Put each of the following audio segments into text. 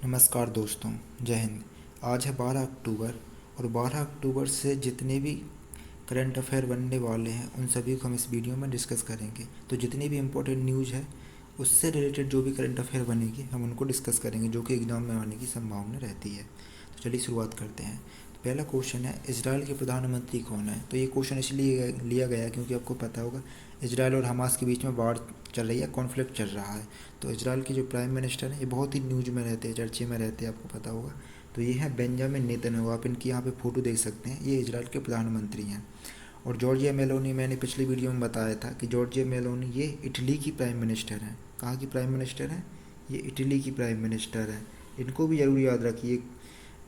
नमस्कार दोस्तों, जय हिंद। आज है 12 अक्टूबर और 12 अक्टूबर से जितने भी करंट अफेयर बनने वाले हैं उन सभी को हम इस वीडियो में डिस्कस करेंगे। तो जितनी भी इम्पोर्टेंट न्यूज़ है उससे रिलेटेड जो भी करंट अफेयर बनेगी हम उनको डिस्कस करेंगे, जो कि एग्ज़ाम में आने की संभावना रहती है। तो चलिए शुरुआत करते हैं। तो पहला क्वेश्चन है, इजराइल के प्रधानमंत्री कौन है? तो ये क्वेश्चन इसलिए लिया गया क्योंकि आपको पता होगा इजराइल और हमास के बीच में वार चल रही है, कॉन्फ्लिक्ट चल रहा है। तो इजराइल के जो प्राइम मिनिस्टर हैं ये बहुत ही न्यूज़ में रहते हैं, चर्चे में रहते हैं, आपको पता होगा। तो ये है बेंजामिन नेतन्याहू। आप इनकी यहाँ पे फ़ोटो देख सकते हैं, ये इजराइल के प्रधानमंत्री हैं। और जॉर्जिया मेलोनी, मैंने पिछली वीडियो में बताया था कि जॉर्जिया मेलोनी ये इटली की प्राइम मिनिस्टर हैं। कहाँ की प्राइम मिनिस्टर हैं? ये इटली की प्राइम मिनिस्टर हैं। इनको भी ज़रूर याद रखिए,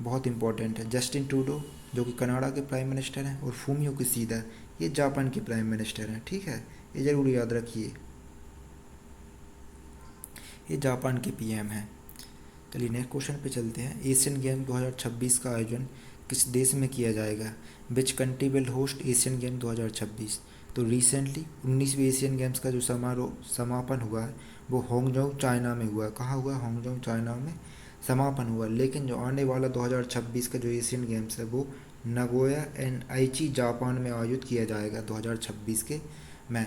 बहुत इंपॉर्टेंट है। जस्टिन ट्रूडो जो कि कनाडा के प्राइम मिनिस्टर हैं, और फूमियो किशिदा ये जापान के प्राइम मिनिस्टर हैं। ठीक है, ये ज़रूर याद रखिए, ये जापान के पीएम हैं। चलिए नेक्स्ट क्वेश्चन पे चलते हैं। एशियन गेम 2026 का आयोजन किस देश में किया जाएगा? Which country will host Asian game 2026? तो रिसेंटली 19वीं एशियन गेम्स का जो समापन हुआ है वो हांगझोउ चाइना में हुआ है। कहाँ हुआ? हांगझोउ चाइना में समापन हुआ। लेकिन जो आने वाला 2026 का जो एशियन गेम्स है वो नगोया एंड आइची जापान में आयोजित किया जाएगा 2026 के में।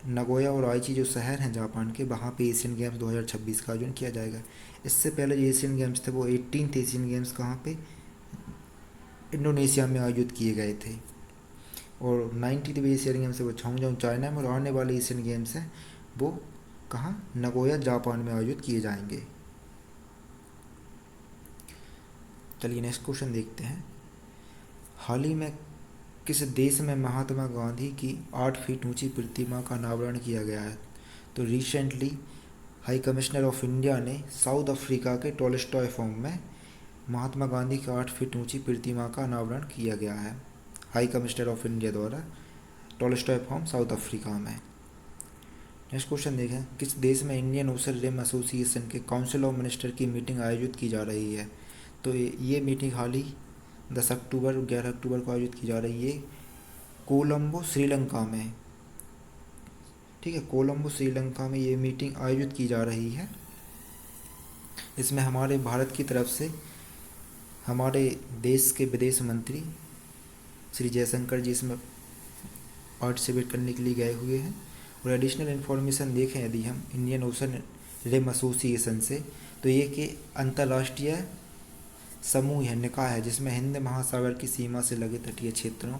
नगोया और आइची जो शहर हैं जापान के, वहाँ पे एशियन गेम्स 2026 का आयोजन किया जाएगा। इससे पहले जो एशियन गेम्स थे वो 18th एशियन गेम्स कहाँ पे? इंडोनेशिया में आयोजित किए गए थे। और 90th एशियन गेम्स है वो हांगझोउ चाइना में, और आने वाले एशियन गेम्स हैं वो कहाँ? नगोया जापान में आयोजित किए जाएंगे। चलिए नेक्स्ट क्वेश्चन देखते हैं। हाल ही में किस देश में महात्मा गांधी की 8 फीट ऊंची प्रतिमा का अनावरण किया गया है? तो recently high commissioner of India ने साउथ अफ्रीका के टोल्स्टॉय फॉर्म में महात्मा गांधी की 8 फीट ऊंची प्रतिमा का अनावरण किया गया है, हाई कमिश्नर ऑफ इंडिया द्वारा, टोल्स्टॉय फॉर्म साउथ अफ्रीका में। नेक्स्ट क्वेश्चन देखें, किस देश में इंडियन ओशन रिम एसोसिएशन के काउंसिल ऑफ मिनिस्टर की मीटिंग आयोजित की जा रही है? तो ये मीटिंग हाल ही 10 अक्टूबर 11 अक्टूबर को आयोजित की जा रही है कोलंबो श्रीलंका में। ठीक है, कोलंबो श्रीलंका में ये मीटिंग आयोजित की जा रही है। इसमें हमारे भारत की तरफ से हमारे देश के विदेश मंत्री श्री जयशंकर जी इसमें पार्टिसिपेट करने के लिए गए हुए हैं। और एडिशनल इन्फॉर्मेशन देखें यदि हम इंडियन ओशन रिम एसोसिएशन से, तो ये कि अंतर्राष्ट्रीय समूह है, निकाय है, जिसमें हिंद महासागर की सीमा से लगे तटीय क्षेत्रों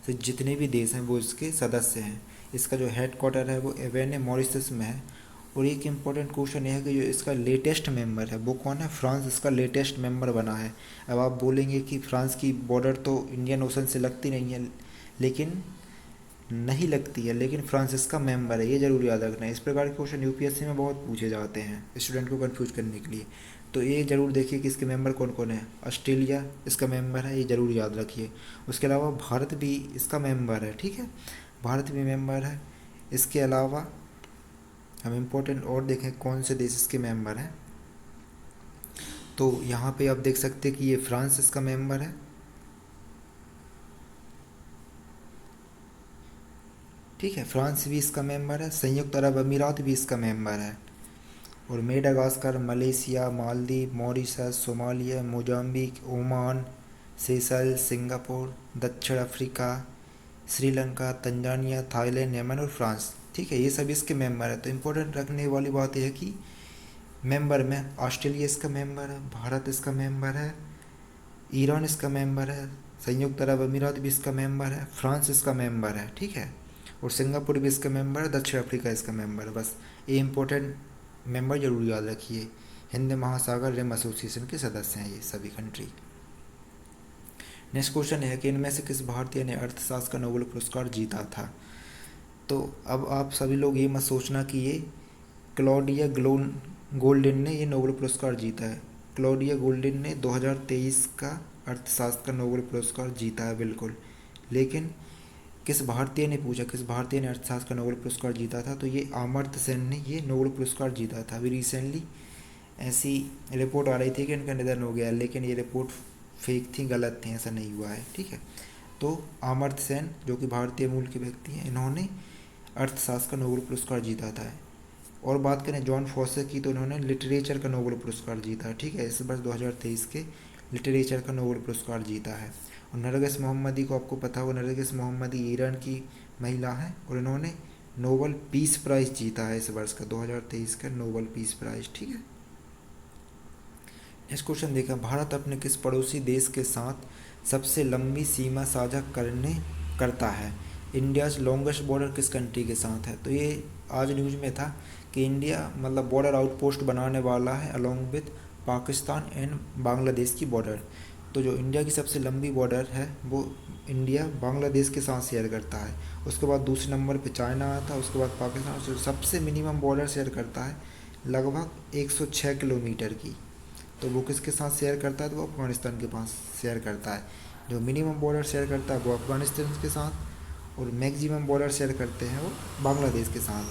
से जितने भी देश हैं वो इसके सदस्य हैं। इसका जो हेडक्वार्टर है वो एवेने मॉरिशस में है। और एक इम्पॉर्टेंट क्वेश्चन यह है कि जो इसका लेटेस्ट मेंबर है वो कौन है? फ्रांस इसका लेटेस्ट मेंबर बना है। अब आप बोलेंगे कि फ्रांस की बॉर्डर तो इंडियन ओशन से लगती नहीं है, लेकिन नहीं लगती है, लेकिन फ्रांस इसका मेंबर है, ये जरूर याद रखना है। इस प्रकार के क्वेश्चन यूपीएससी में बहुत पूछे जाते हैं स्टूडेंट को कंफ्यूज करने के लिए। तो ये जरूर देखिए कि इसके मेंबर कौन कौन है। ऑस्ट्रेलिया इसका मेंबर है, ये जरूर याद रखिए। उसके अलावा भारत भी इसका मेंबर है। ठीक है, भारत भी मेंबर है। इसके अलावा हम इम्पोर्टेंट और देखें कौन से देश इसके मेंबर हैं, तो यहाँ पे आप देख सकते हैं कि ये फ्रांस इसका मेंबर है। ठीक है, फ्रांस भी इसका मेंबर है। संयुक्त अरब अमीरात भी इसका मेंबर है। और Madagascar, Malaysia, Maldives, Mauritius, Somalia, Mozambique, Oman, Seychelles, Singapore, दक्षिण Africa, Sri Lanka, Tanzania, Thailand, Yemen और फ्रांस। ठीक है, ये सभी इसके मेंबर है। तो इम्पोर्टेंट रखने वाली बात यह है कि मेंबर में ऑस्ट्रेलिया इसका मेंबर है, भारत इसका मेंबर है, ईरान इसका मेंबर है, संयुक्त अरब अमीरात भी इसका मेंबर है, फ्रांस इसका मेंबर है। ठीक है, और सिंगापुर भी इसका मेंबर है, दक्षिण अफ्रीका इसका मेंबर है। बस ये इम्पोर्टेंट मेंबर जरूर याद रखिए। हिंद महासागर रिम एसोसिएशन के सदस्य हैं ये सभी कंट्री। नेक्स्ट क्वेश्चन है कि इनमें से किस भारतीय ने अर्थशास्त्र का नोबेल पुरस्कार जीता था? तो अब आप सभी लोग ये मत सोचना कि ये क्लॉडिया गोल्डिन ने ये नोबेल पुरस्कार जीता है। क्लॉडिया गोल्डिन ने 2023 का अर्थशास्त्र का नोबेल पुरस्कार जीता है, बिल्कुल। लेकिन किस भारतीय ने पूछा, किस भारतीय ने अर्थशास्त्र का नोबेल पुरस्कार जीता था? तो ये अमर्त्य सेन ने ये नोबेल पुरस्कार जीता था। अभी रिसेंटली ऐसी रिपोर्ट आ रही थी कि इनका निधन हो गया, लेकिन ये रिपोर्ट फेक थी, गलत थी, ऐसा नहीं हुआ है। ठीक है, तो अमर्त्य सेन जो कि भारतीय मूल के व्यक्ति हैं, इन्होंने अर्थशास्त्र का नोबेल पुरस्कार जीता था। और बात करें जॉन फॉसे की, तो उन्होंने लिटरेचर का नोबेल पुरस्कार जीता, ठीक है, इस वर्ष 2023 के लिटरेचर का नोबेल पुरस्कार जीता है। और नरगिस मोहम्मदी को आपको पता होगा, नरगिस मोहम्मदी ईरान की महिला हैं और इन्होंने नोबेल पीस प्राइज़ जीता है इस वर्ष का 2023 का नोबेल पीस प्राइज़, ठीक है। नेक्स्ट क्वेश्चन देखा, भारत अपने किस पड़ोसी देश के साथ सबसे लंबी सीमा साझा करता है। इंडियाज़ लॉन्गेस्ट बॉर्डर किस कंट्री के साथ है। तो ये आज न्यूज़ में था कि इंडिया मतलब बॉर्डर आउटपोस्ट बनाने वाला है along with Pakistan and Bangladesh की बॉर्डर। तो जो इंडिया की सबसे लंबी बॉर्डर है वो इंडिया बांग्लादेश के साथ शेयर करता है। उसके बाद दूसरे नंबर पे चाइना आता है, उसके बाद पाकिस्तान, जो सबसे मिनिमम बॉर्डर शेयर करता है लगभग 106 किलोमीटर की। तो वो किसके साथ शेयर करता है, तो वो अफगानिस्तान के पास शेयर करता है। जो मिनिमम बॉर्डर शेयर करता है वो अफगानिस्तान के साथ और मैक्सिमम बॉर्डर शेयर करते हैं वो बांग्लादेश के साथ।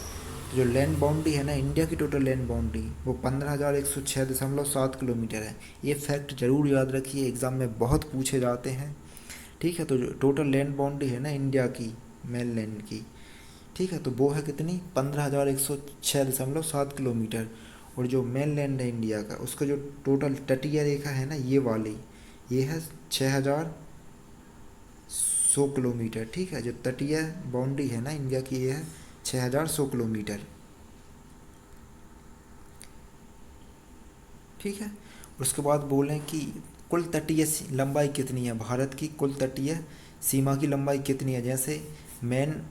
तो जो लैंड बाउंड्री है ना इंडिया की, टोटल लैंड बाउंड्री वो 15,106.7 किलोमीटर है। ये फैक्ट ज़रूर याद रखिए, एग्ज़ाम में बहुत पूछे जाते हैं, ठीक है। तो जो टोटल लैंड बाउंड्री है ना इंडिया की मेन लैंड की, ठीक है, तो वो है कितनी 15,106.7 किलोमीटर। और जो मेन लैंड है इंडिया का, उसका जो टोटल तटीय रेखा है ना ये वाली, ये है 6,100 किलोमीटर, ठीक है। जो तटीय बाउंड्री है ना इंडिया की ये है 6,100 किलोमीटर, ठीक है। उसके बाद बोलें कि कुल तटीय लंबाई कितनी है, भारत की कुल तटीय सीमा की लंबाई कितनी है। जैसे मेन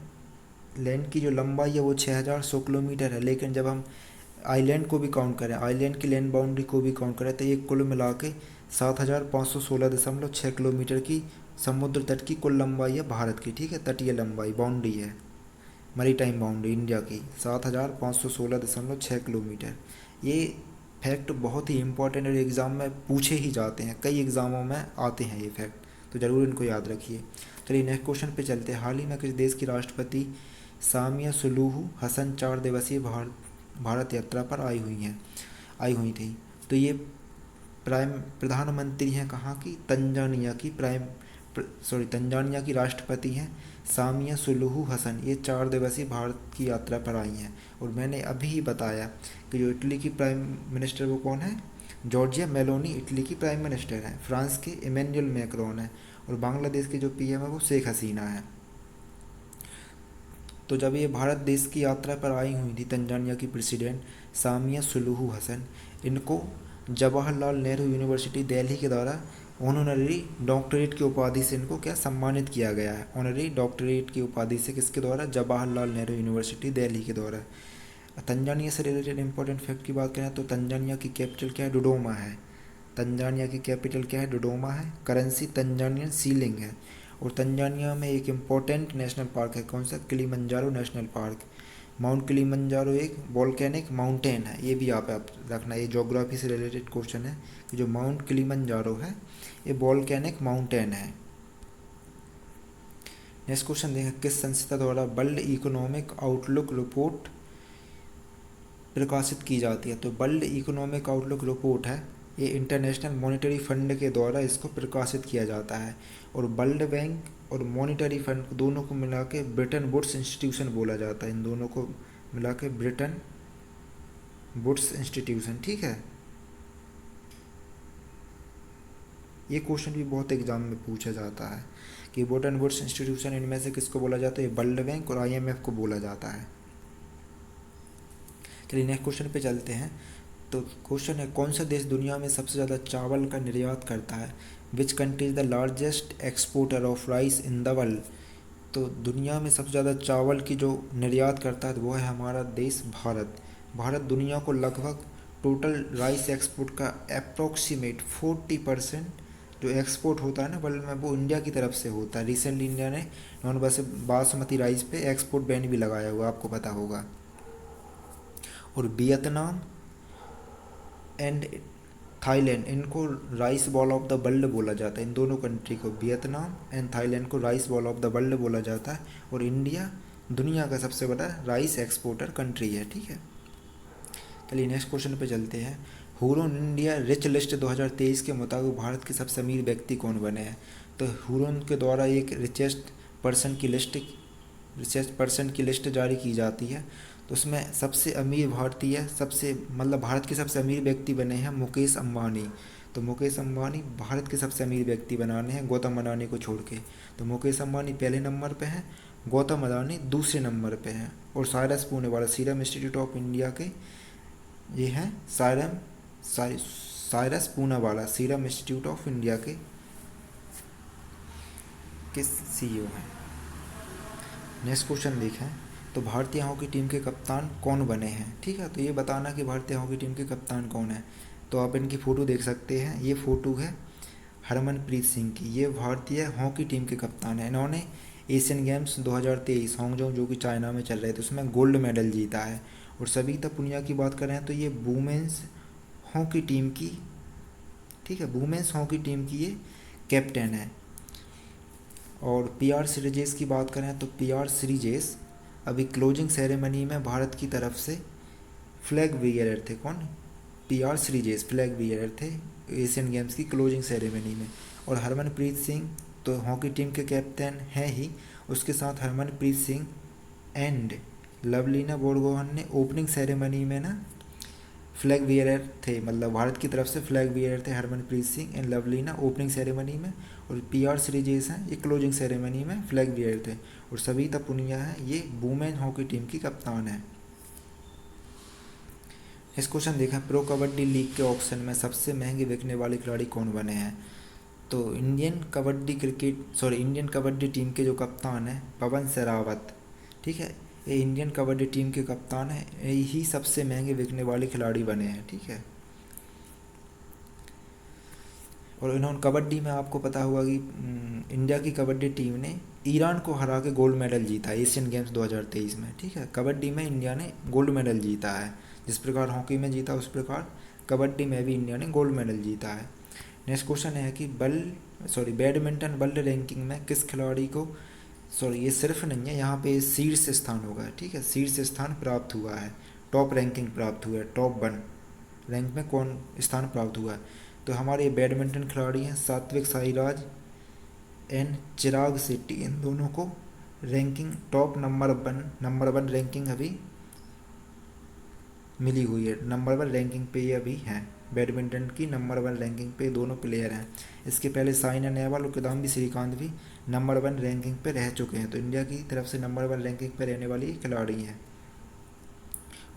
लैंड की जो लंबाई है वो 6,100 किलोमीटर है, लेकिन जब हम आइलैंड को भी काउंट करें, आइलैंड की लैंड बाउंड्री को भी काउंट करें, तो ये कुल मिला के 7,516.6 किलोमीटर की समुद्र तट की कुल लंबाई है भारत की, ठीक है। तटीय लंबाई बाउंड्री है, मरी टाइम बाउंड्री इंडिया की 7,516.6 किलोमीटर। ये फैक्ट बहुत ही इंपॉर्टेंट और एग्ज़ाम में पूछे ही जाते हैं, कई एग्ज़ामों में आते हैं ये फैक्ट, तो ज़रूर इनको याद रखिए। चलिए नेक्स्ट क्वेश्चन पे चलते हैं। हाल ही में किस देश की राष्ट्रपति सामिया सुलूहू हसन 4 दिवसीय भारत यात्रा पर आई हुई थी। तो ये प्रधानमंत्री हैं कहाँ की, तंजानिया की राष्ट्रपति हैं सामिया सुलूहू हसन। ये 4 दिवसीय भारत की यात्रा पर आई हैं। और मैंने अभी ही बताया कि जो इटली की प्राइम मिनिस्टर वो कौन है, जॉर्जिया मेलोनी इटली की प्राइम मिनिस्टर हैं। फ्रांस के इमैनुअल मैक्रोन है और बांग्लादेश के जो पीएम है वो शेख हसीना है। तो जब ये भारत देश की यात्रा पर आई हुई थी तंजानिया की प्रेसिडेंट सामिया सुलूहू हसन, इनको जवाहरलाल नेहरू यूनिवर्सिटी दिल्ली के द्वारा ऑनररी डॉक्टरेट की उपाधि से इनको क्या सम्मानित किया गया है। ऑनररी डॉक्टरेट की उपाधि से किसके द्वारा, जवाहरलाल नेहरू यूनिवर्सिटी दिल्ली के द्वारा। तंजानिया से रिलेटेड इंपॉर्टेंट फैक्ट की बात करें तो तंजानिया की कैपिटल क्या है, डोडोमा है। तंजानिया की कैपिटल क्या है, डोडोमा है। करेंसी तंजानियन सीलिंग है। और तंजानिया में एक इम्पोर्टेंट नेशनल पार्क है, कौन सा, Kilimanjaro national park. Mount Kilimanjaro एक वोल्केनिक माउंटेन है, ये भी आप रखना, ये ज्योग्राफी से रिलेटेड क्वेश्चन है कि जो माउंट किलिमंजारो है ये वोल्केनिक माउंटेन है। नेक्स्ट क्वेश्चन देखें, किस संस्था द्वारा वर्ल्ड इकोनॉमिक आउटलुक रिपोर्ट प्रकाशित की जाती है। तो वर्ल्ड इकोनॉमिक आउटलुक रिपोर्ट है, ये इंटरनेशनल मॉनेटरी फंड के द्वारा इसको प्रकाशित किया जाता है। और वर्ल्ड बैंक और मॉनेटरी फंड दोनों को मिला के ब्रिटेन वुड्स इंस्टीट्यूशन बोला जाता है। इन दोनों को मिला के ब्रिटेन वुड्स इंस्टीट्यूशन, ठीक है। ये क्वेश्चन भी बहुत एग्जाम में पूछा जाता है कि ब्रिटेन वुड्स इंस्टीट्यूशन इनमें से किसको बोला जाता है, वर्ल्ड बैंक और IMF को बोला जाता है। चलिए नेक्स्ट क्वेश्चन पे चलते हैं। तो क्वेश्चन है, कौन सा देश दुनिया में सबसे ज़्यादा चावल का निर्यात करता है। Which country is the largest exporter of rice in the world. तो दुनिया में सबसे ज़्यादा चावल की जो निर्यात करता है वो है हमारा देश भारत। भारत दुनिया को लगभग टोटल राइस एक्सपोर्ट का अप्रोक्सीमेट 40% जो एक्सपोर्ट होता है ना वर्ल्ड में, वो इंडिया की तरफ से होता है। रिसेंटली इंडिया ने नॉन बासमती राइस पे एक्सपोर्ट बैन भी लगाया हुआ, आपको पता होगा। और वियतनाम एंड थाईलैंड, इनको rice ball of the world बोला जाता है। इन दोनों कंट्री को, वियतनाम एंड थाईलैंड को rice ball of the world बोला जाता है। और इंडिया दुनिया का सबसे बड़ा राइस एक्सपोर्टर कंट्री है, ठीक है। चलिए नेक्स्ट क्वेश्चन पे चलते हैं। हुरोन इंडिया रिच लिस्ट 2023 के मुताबिक भारत के सबसे अमीर व्यक्ति कौन बने हैं। तो हुरोन के द्वारा एक रिचेस्ट पर्सन की लिस्ट जारी की जाती है। तो उसमें सबसे अमीर भारतीय भारत के सबसे अमीर व्यक्ति बने हैं मुकेश अंबानी। तो मुकेश अंबानी भारत के सबसे अमीर व्यक्ति बनाने हैं गौतम अडानी को छोड़ के। तो मुकेश अंबानी पहले नंबर पे हैं, गौतम अडानी दूसरे नंबर पे हैं। और Cyrus Poonawalla serum institute of India के ये हैं Cyrus Poonawalla serum institute of India के CEO हैं। नेक्स्ट क्वेश्चन देखें, तो भारतीय हॉकी टीम के कप्तान कौन बने हैं। ठीक है, तो ये बताना कि भारतीय हॉकी टीम के कप्तान कौन है। तो आप इनकी फ़ोटो देख सकते हैं, ये फ़ोटो है हरमनप्रीत सिंह की। ये भारतीय हॉकी टीम के कप्तान हैं। इन्होंने एशियन गेम्स 2023 हांगजोंग जो कि चाइना में चल रहे थे उसमें गोल्ड मेडल जीता है। और सविता पुनिया की बात करें तो ये वुमेन्स हॉकी टीम की, ठीक है, वुमेन्स हॉकी टीम की ये कैप्टन है। और PR श्रीजेश की बात करें तो PR श्रीजेश अभी क्लोजिंग सेरेमनी में भारत की तरफ से फ्लैग बियरर थे। कौन? PR श्रीजेश फ्लैग बियरर थे एशियन गेम्स की क्लोजिंग सेरेमनी में। और हरमनप्रीत सिंह तो हॉकी टीम के कैप्टन हैं ही, उसके साथ हरमनप्रीत सिंह एंड लवलीना बोरगोहान ने ओपनिंग सेरेमनी में ना फ्लैग बियरर थे, मतलब भारत की तरफ से फ्लैग बियरर थे Harmanpreet Singh and Lovlina opening ceremony में। और PR श्रीजेश हैं ये क्लोजिंग सेरेमनी में फ्लैग बियरर थे। और सविता पुनिया है ये वुमेन हॉकी टीम की कप्तान है। इस क्वेश्चन देखा, प्रो कबड्डी लीग के ऑक्शन में सबसे महंगे बिकने वाले खिलाड़ी कौन बने हैं। तो इंडियन कबड्डी टीम के जो कप्तान है पवन शेरावत, ठीक है, ये इंडियन कबड्डी टीम के कप्तान है, यही सबसे महंगे बिकने वाले खिलाड़ी बने हैं। ठीक है, और इन्होंने कबड्डी में आपको पता होगा कि इंडिया की कबड्डी टीम ने ईरान को हरा के गोल्ड मेडल जीता है एशियन गेम्स 2023 में। ठीक है, कबड्डी में इंडिया ने गोल्ड मेडल जीता है, जिस प्रकार हॉकी में जीता उस प्रकार कबड्डी में भी इंडिया ने गोल्ड मेडल जीता है। नेक्स्ट क्वेश्चन है कि बैडमिंटन वर्ल्ड रैंकिंग में किस खिलाड़ी को, ये सिर्फ नहीं है, यहाँ पे शीर्ष स्थान होगा। ठीक है, शीर्ष स्थान प्राप्त हुआ है, टॉप रैंकिंग प्राप्त हुआ है, टॉप 1 रैंक में कौन स्थान प्राप्त हुआ है। तो हमारे बैडमिंटन खिलाड़ी हैं सात्विक साईराज एंड चिराग शेट्टी। इन दोनों को ranking top number one ranking अभी मिली हुई है। नंबर 1 रैंकिंग पे ये अभी हैं, बैडमिंटन की नंबर 1 रैंकिंग पे दोनों प्लेयर हैं। इसके पहले साइना नेहवाल और किदाम्बी श्रीकांत भी नंबर 1 रैंकिंग पे रह चुके हैं। तो इंडिया की तरफ से नंबर 1 रैंकिंग पे रहने वाली खिलाड़ी हैं।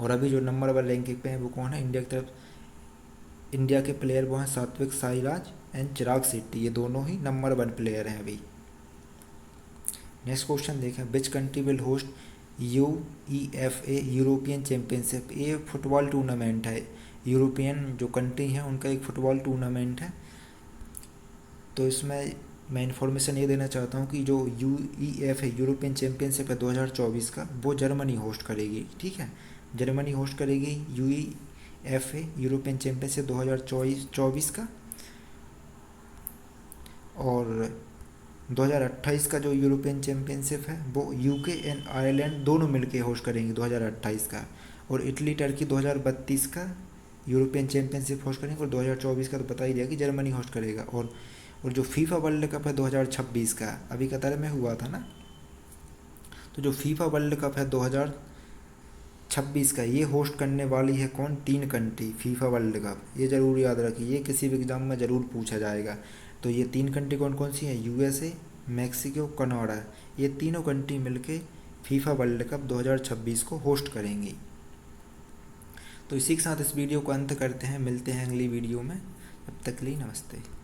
और अभी जो नंबर 1 रैंकिंग पे हैं वो कौन है, इंडिया के प्लेयर वो हैं सात्विक साईराज एंड चिराग शेट्टी, ये दोनों ही नंबर 1 प्लेयर हैं अभी। नेक्स्ट क्वेश्चन देखें, which country will host UEFA European championship. ये फुटबॉल टूर्नामेंट है, यूरोपियन जो कंट्री हैं उनका एक फुटबॉल टूर्नामेंट है। तो इसमें मैं इन्फॉर्मेशन ये देना चाहता हूँ कि जो UEFA यूरोपियन चैम्पियनशिप है 2024 का, वो जर्मनी होस्ट करेगी। ठीक है, जर्मनी होस्ट करेगी UEFA यूरोपियन चैम्पियनशिप 2024 का। और 2028 का जो यूरोपियन चैम्पियनशिप है वो UK एंड आयरलैंड दोनों मिलके होस्ट करेंगे 2028 का। और इटली टर्की 2032 का यूरोपियन चैम्पियनशिप होस्ट करेंगे। और 2024 का तो पता ही दिया कि जर्मनी होस्ट करेगा। और जो फीफा वर्ल्ड कप है 2026 का, अभी कतर में हुआ था ना, तो जो फीफा वर्ल्ड कप है 2026 का ये होस्ट करने वाली है कौन, 3 कंट्री फीफा वर्ल्ड कप। ये ज़रूर याद रखिए, ये किसी भी एग्ज़ाम में ज़रूर पूछा जाएगा। तो ये 3 कंट्री कौन कौन सी हैं, USA, मैक्सिको, कनाडा। ये तीनों कंट्री मिलके फीफा वर्ल्ड कप 2026 को होस्ट करेंगी। तो इसी के साथ इस वीडियो को अंत करते हैं, मिलते हैं अगली वीडियो में, तब तक के लिए नमस्ते।